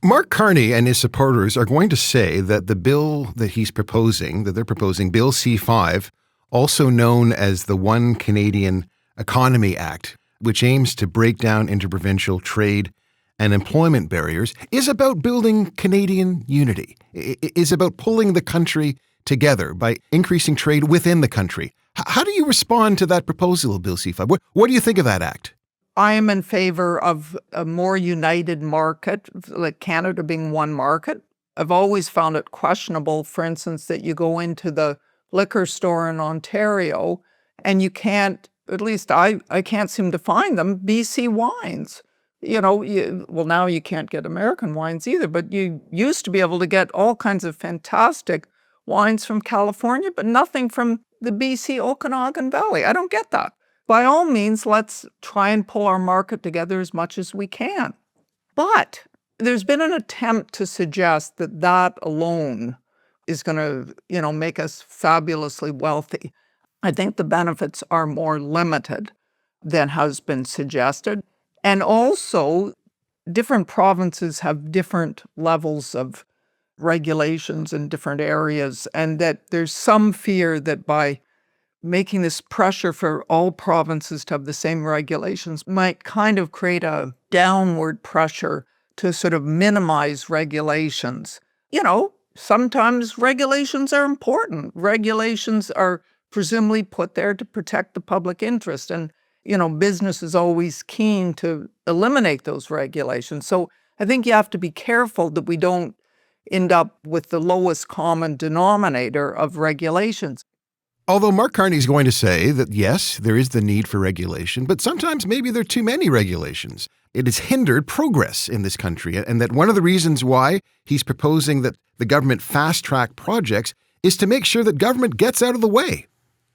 Mark Carney and his supporters are going to say that the bill that they're proposing, Bill C-5, also known as the One Canadian Economy Act, which aims to break down inter-provincial trade and employment barriers, is about building Canadian unity, is about pulling the country together by increasing trade within the country. How do you respond to that proposal, Bill C-5? What do you think of that act? I am in favor of a more united market, like Canada being one market. I've always found it questionable, for instance, that you go into the liquor store in Ontario and you can't, at least I can't seem to find them, BC wines. Now you can't get American wines either, but you used to be able to get all kinds of fantastic wines from California, but nothing from the BC Okanagan Valley. I don't get that. By all means, let's try and pull our market together as much as we can. But there's been an attempt to suggest that that alone is going to, make us fabulously wealthy. I think the benefits are more limited than has been suggested. And also, different provinces have different levels of regulations in different areas, and that there's some fear that by making this pressure for all provinces to have the same regulations might kind of create a downward pressure to sort of minimize regulations. Sometimes regulations are important. Regulations are presumably put there to protect the public interest. And, business is always keen to eliminate those regulations. So I think you have to be careful that we don't end up with the lowest common denominator of regulations. Although Mark Carney is going to say that, yes, there is the need for regulation, but sometimes maybe there are too many regulations. It has hindered progress in this country, and that one of the reasons why he's proposing that the government fast-track projects is to make sure that government gets out of the way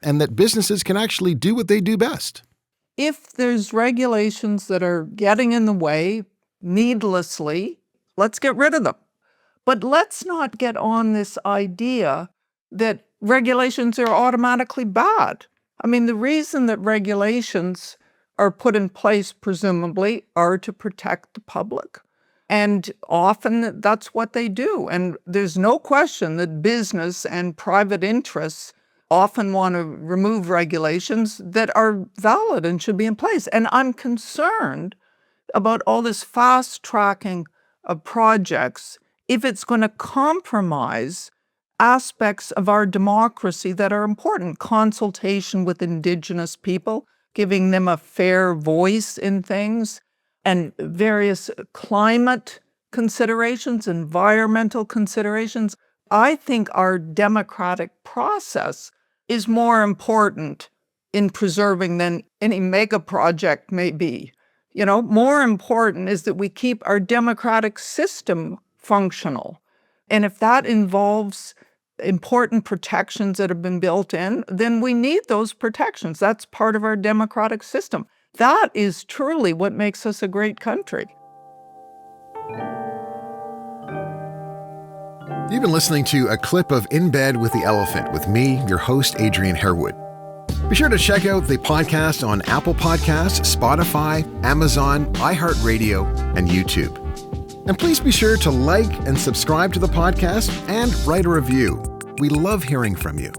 and that businesses can actually do what they do best. If there's regulations that are getting in the way needlessly, let's get rid of them. But let's not get on this idea that regulations are automatically bad. I mean, the reason that regulations are put in place, presumably, are to protect the public. And often that's what they do. And there's no question that business and private interests often want to remove regulations that are valid and should be in place. And I'm concerned about all this fast tracking of projects if it's going to compromise aspects of our democracy that are important. Consultation with Indigenous people, giving them a fair voice in things, and various climate considerations, environmental considerations. I think our democratic process is more important in preserving than any mega project may be. More important is that we keep our democratic system functional. And if that involves important protections that have been built in, then we need those protections. That's part of our democratic system. That is truly what makes us a great country. You've been listening to a clip of In Bed with the Elephant with me, your host, Adrian Harewood. Be sure to check out the podcast on Apple Podcasts, Spotify, Amazon, iHeartRadio, and YouTube. And please be sure to like and subscribe to the podcast and write a review. We love hearing from you.